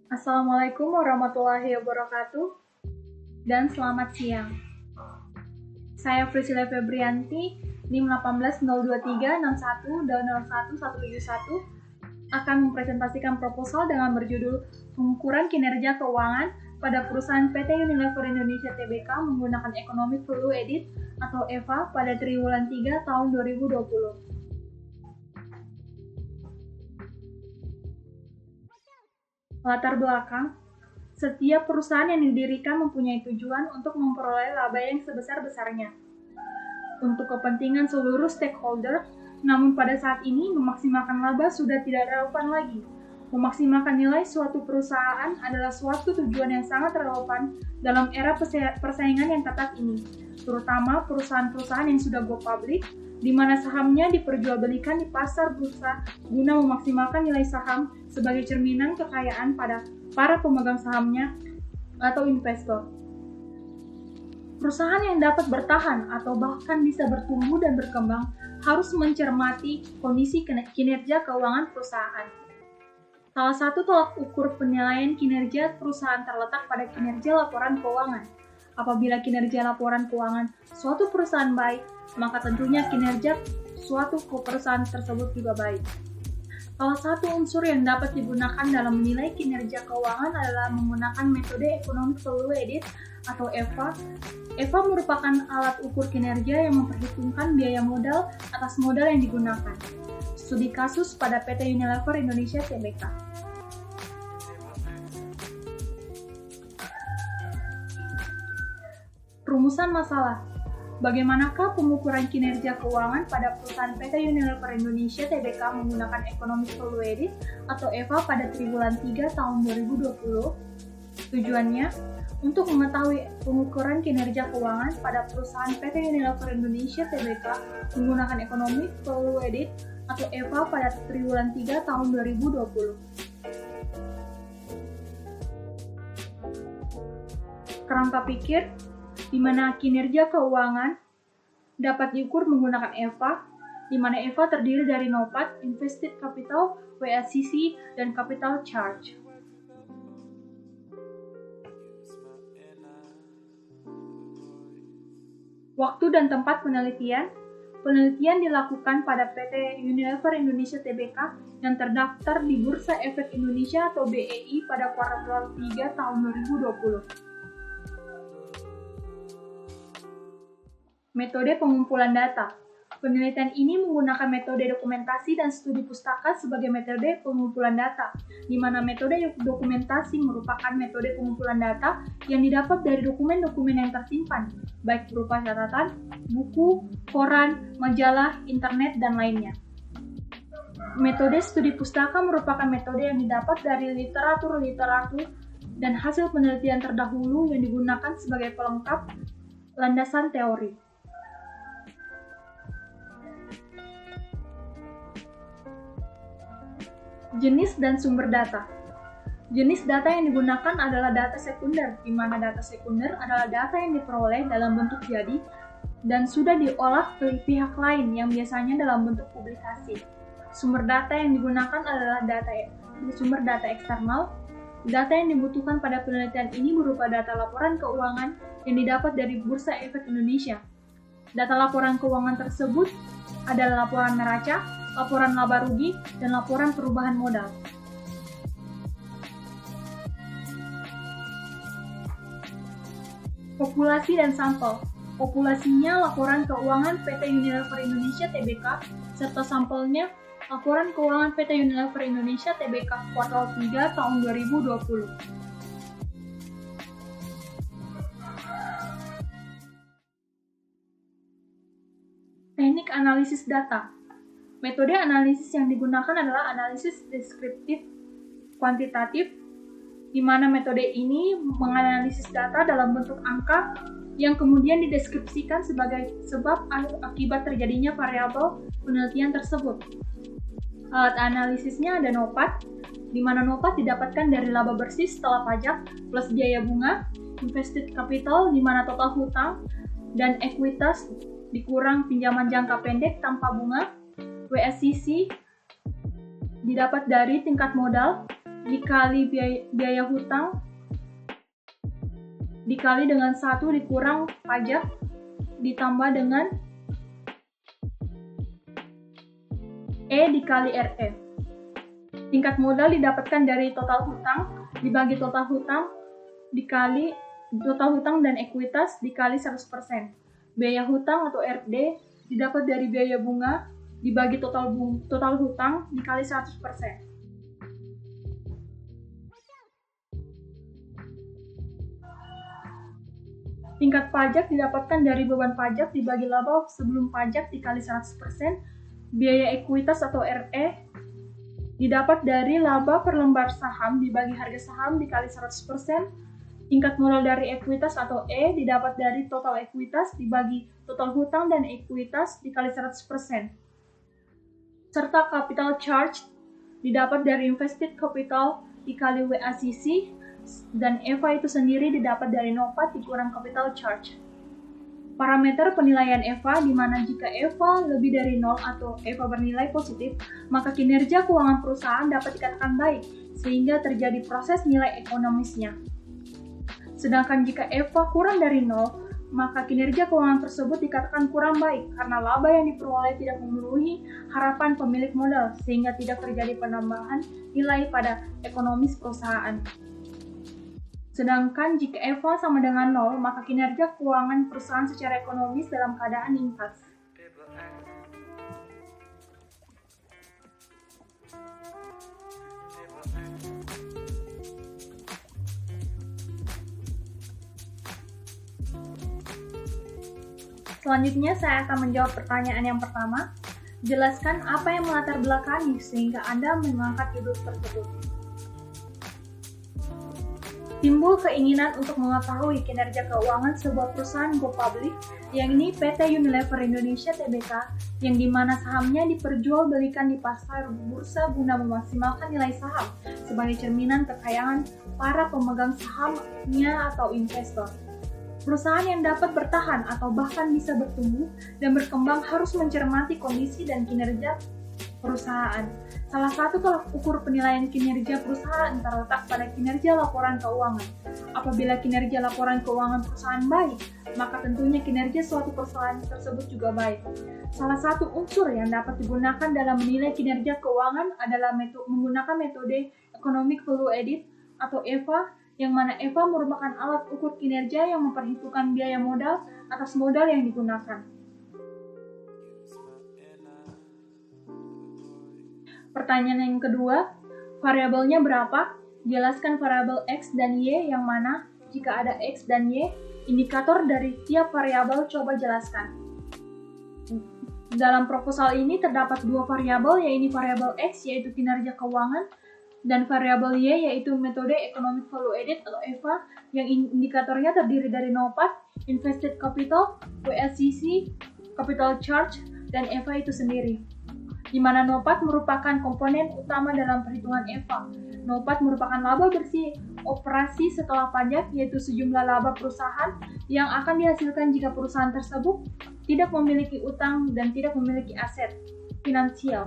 Assalamualaikum warahmatullahi wabarakatuh dan selamat siang. Saya Priscilla Febrianti, NIM 1802361 dan 01171 akan mempresentasikan proposal dengan berjudul Pengukuran Kinerja Keuangan pada Perusahaan PT Unilever Indonesia Tbk menggunakan Economic Value Added atau EVA pada triwulan 3 tahun 2020. Latar belakang, setiap perusahaan yang didirikan mempunyai tujuan untuk memperoleh laba yang sebesar-besarnya untuk kepentingan seluruh stakeholder, namun pada saat ini memaksimalkan laba sudah tidak relevan lagi. Memaksimalkan nilai suatu perusahaan adalah suatu tujuan yang sangat relevan dalam era persaingan yang ketat ini, terutama perusahaan-perusahaan yang sudah go public, di mana sahamnya diperjualbelikan di pasar bursa guna memaksimalkan nilai saham sebagai cerminan kekayaan pada para pemegang sahamnya atau investor. Perusahaan yang dapat bertahan atau bahkan bisa bertumbuh dan berkembang harus mencermati kondisi kinerja keuangan perusahaan. Salah satu tolak ukur penilaian kinerja perusahaan terletak pada kinerja laporan keuangan. Apabila kinerja laporan keuangan suatu perusahaan baik, maka tentunya kinerja suatu perusahaan tersebut juga baik. Salah satu unsur yang dapat digunakan dalam menilai kinerja keuangan adalah menggunakan metode Economic Value Added atau EVA. EVA merupakan alat ukur kinerja yang memperhitungkan biaya modal atas modal yang digunakan. Studi kasus pada PT Unilever Indonesia Tbk. Rumusan masalah. Bagaimanakah pengukuran kinerja keuangan pada perusahaan PT Unilever Indonesia Tbk menggunakan Economic Value Added atau EVA pada triwulan 3 tahun 2020? Tujuannya, untuk mengetahui pengukuran kinerja keuangan pada perusahaan PT Unilever Indonesia Tbk menggunakan Economic Value Added atau EVA pada triwulan 3 tahun 2020. Kerangka pikir, di mana kinerja keuangan dapat diukur menggunakan EVA, di mana EVA terdiri dari NOPAT, Invested Capital, WACC, dan Capital Charge. Waktu dan tempat penelitian. Penelitian dilakukan pada PT Unilever Indonesia Tbk yang terdaftar di Bursa Efek Indonesia atau BEI pada kuartal 3 tahun 2020. Metode pengumpulan data. Penelitian ini menggunakan metode dokumentasi dan studi pustaka sebagai metode pengumpulan data, di mana metode dokumentasi merupakan metode pengumpulan data yang didapat dari dokumen-dokumen yang tersimpan, baik berupa catatan, buku, koran, majalah, internet, dan lainnya. Metode studi pustaka merupakan metode yang didapat dari literatur dan hasil penelitian terdahulu yang digunakan sebagai pelengkap landasan teori. Jenis dan sumber data. Jenis data yang digunakan adalah data sekunder, di mana data sekunder adalah data yang diperoleh dalam bentuk jadi dan sudah diolah oleh pihak lain yang biasanya dalam bentuk publikasi. Sumber data yang digunakan adalah sumber data eksternal. Data yang dibutuhkan pada penelitian ini berupa data laporan keuangan yang didapat dari Bursa Efek Indonesia. Data laporan keuangan tersebut adalah laporan neraca, laporan laba rugi, dan laporan perubahan modal. Populasi dan sampel. Populasinya laporan keuangan PT Unilever Indonesia Tbk, serta sampelnya laporan keuangan PT Unilever Indonesia Tbk kuartal 3 tahun 2020. Teknik analisis data. Metode analisis yang digunakan adalah analisis deskriptif kuantitatif, di mana metode ini menganalisis data dalam bentuk angka yang kemudian dideskripsikan sebagai sebab akibat terjadinya variabel penelitian tersebut. Alat analisisnya ada NOPAT, di mana NOPAT didapatkan dari laba bersih setelah pajak plus biaya bunga, Invested Capital, di mana total hutang, dan ekuitas dikurang pinjaman jangka pendek tanpa bunga, WACC didapat dari tingkat modal, dikali biaya hutang dikali dengan 1 dikurang pajak ditambah dengan E dikali RE. Tingkat modal didapatkan dari total hutang dibagi total hutang dikali total hutang dan ekuitas dikali 100%. Biaya hutang atau RD didapat dari biaya bunga dibagi total hutang dikali 100%. Tingkat pajak didapatkan dari beban pajak dibagi laba sebelum pajak dikali 100%. Biaya ekuitas atau RE didapat dari laba per lembar saham dibagi harga saham dikali 100%. Tingkat modal dari ekuitas atau E didapat dari total ekuitas dibagi total hutang dan ekuitas dikali 100%. Serta capital charge didapat dari invested capital dikali WACC dan EVA itu sendiri didapat dari NOPAT dikurang capital charge. Parameter penilaian EVA di mana jika EVA lebih dari 0 atau EVA bernilai positif, maka kinerja keuangan perusahaan dapat dikatakan baik, sehingga terjadi proses nilai ekonomisnya. Sedangkan jika EVA kurang dari 0, maka kinerja keuangan tersebut dikatakan kurang baik karena laba yang diperoleh tidak memenuhi harapan pemilik modal, sehingga tidak terjadi penambahan nilai pada ekonomis perusahaan. Sedangkan jika EVA sama dengan 0, maka kinerja keuangan perusahaan secara ekonomis dalam keadaan impas. Selanjutnya saya akan menjawab pertanyaan yang pertama. Jelaskan apa yang melatar belakangi sehingga Anda mengangkat judul tersebut. Timbul keinginan untuk mengetahui kinerja keuangan sebuah perusahaan go public, yakni PT Unilever Indonesia Tbk, yang dimana sahamnya diperjualbelikan di pasar bursa guna memaksimalkan nilai saham sebagai cerminan kekayaan para pemegang sahamnya atau investor. Perusahaan yang dapat bertahan atau bahkan bisa bertumbuh dan berkembang harus mencermati kondisi dan kinerja perusahaan. Salah satu tolak ukur penilaian kinerja perusahaan terletak pada kinerja laporan keuangan. Apabila kinerja laporan keuangan perusahaan baik, maka tentunya kinerja suatu perusahaan tersebut juga baik. Salah satu unsur yang dapat digunakan dalam menilai kinerja keuangan adalah menggunakan metode Economic Value Added atau EVA, yang mana EVA merupakan alat ukur kinerja yang memperhitungkan biaya modal atas modal yang digunakan. Pertanyaan yang kedua, variabelnya berapa? Jelaskan variabel X dan Y yang mana jika ada X dan Y, indikator dari tiap variabel coba jelaskan. Dalam proposal ini terdapat dua variabel, yaitu variabel X yaitu kinerja keuangan dan variabel Y yaitu metode Economic Value Added atau EVA yang indikatornya terdiri dari NOPAT, Invested Capital, WACC, Capital Charge, dan EVA itu sendiri. Di mana NOPAT merupakan komponen utama dalam perhitungan EVA. NOPAT merupakan laba bersih operasi setelah pajak, yaitu sejumlah laba perusahaan yang akan dihasilkan jika perusahaan tersebut tidak memiliki utang dan tidak memiliki aset finansial.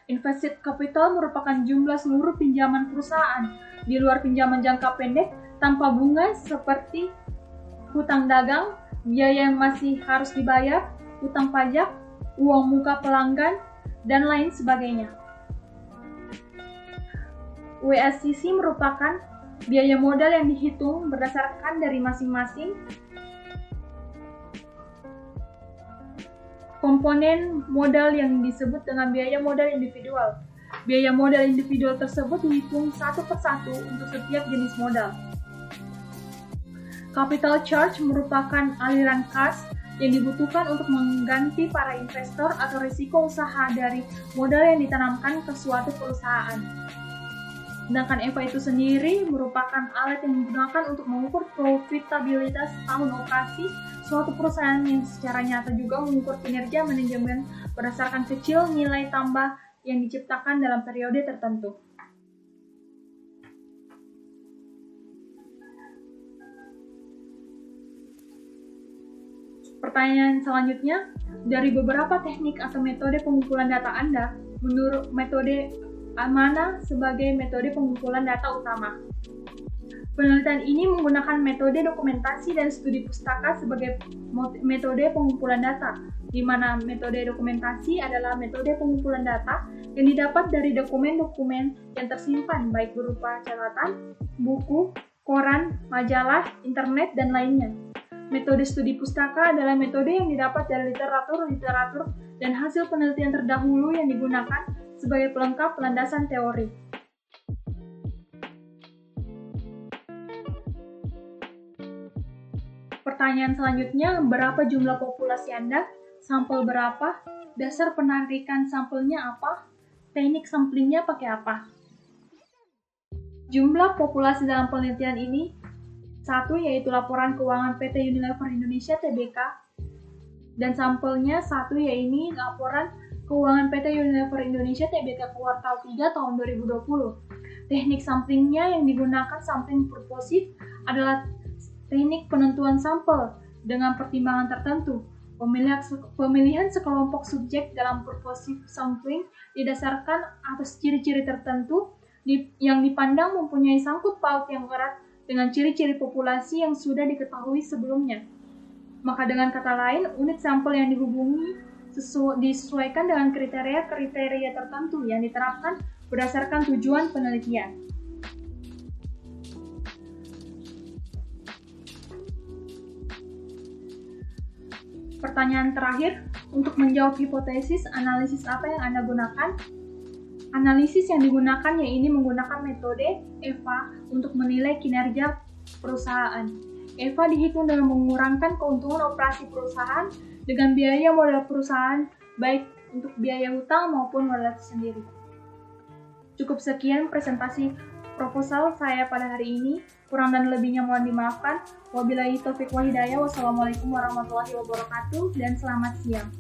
Invested capital merupakan jumlah seluruh pinjaman perusahaan di luar pinjaman jangka pendek tanpa bunga seperti hutang dagang, biaya yang masih harus dibayar, hutang pajak, uang muka pelanggan, dan lain sebagainya. WACC merupakan biaya modal yang dihitung berdasarkan dari masing-masing komponen modal yang disebut dengan biaya modal individual. Biaya modal individual tersebut dihitung satu persatu untuk setiap jenis modal. Capital charge merupakan aliran kas yang dibutuhkan untuk mengganti para investor atau risiko usaha dari modal yang ditanamkan ke suatu perusahaan. Sedangkan EVA itu sendiri merupakan alat yang digunakan untuk mengukur profitabilitas tahun operasi suatu perusahaan yang secara nyata juga mengukur kinerja manajemen berdasarkan kecil nilai tambah yang diciptakan dalam periode tertentu. Pertanyaan selanjutnya, dari beberapa teknik atau metode pengumpulan data Anda, menurut metode Amanah sebagai metode pengumpulan data utama. Penelitian ini menggunakan metode dokumentasi dan studi pustaka sebagai metode pengumpulan data, di mana metode dokumentasi adalah metode pengumpulan data yang didapat dari dokumen-dokumen yang tersimpan baik berupa catatan, buku, koran, majalah, internet, dan lainnya. Metode studi pustaka adalah metode yang didapat dari literatur dan hasil penelitian terdahulu yang digunakan sebagai pelengkap landasan teori. Pertanyaan selanjutnya, berapa jumlah populasi Anda? Sampel berapa? Dasar penarikan sampelnya apa? Teknik samplingnya pakai apa? Jumlah populasi dalam penelitian ini, 1 yaitu laporan keuangan PT Unilever Indonesia Tbk, dan sampelnya 1 yaitu laporan keuangan PT Unilever Indonesia Tbk kuartal 3 tahun 2020. Teknik samplingnya yang digunakan sampling purposif adalah teknik penentuan sampel dengan pertimbangan tertentu. Pemilihan sekelompok subjek dalam purposive sampling didasarkan atas ciri-ciri tertentu yang dipandang mempunyai sangkut paut yang erat dengan ciri-ciri populasi yang sudah diketahui sebelumnya. Maka dengan kata lain, unit sampel yang dihubungi disesuaikan dengan kriteria-kriteria tertentu yang diterapkan berdasarkan tujuan penelitian. Pertanyaan terakhir, untuk menjawab hipotesis, analisis apa yang Anda gunakan? Analisis yang digunakan yaitu menggunakan metode EVA untuk menilai kinerja perusahaan. EVA dihitung dengan mengurangkan keuntungan operasi perusahaan dengan biaya modal perusahaan, baik untuk biaya hutang maupun modal sendiri. Cukup sekian presentasi proposal saya pada hari ini. Kurang dan lebihnya mohon dimaafkan. Wabillahi taufiq wal hidayah. Wassalamualaikum warahmatullahi wabarakatuh dan selamat siang.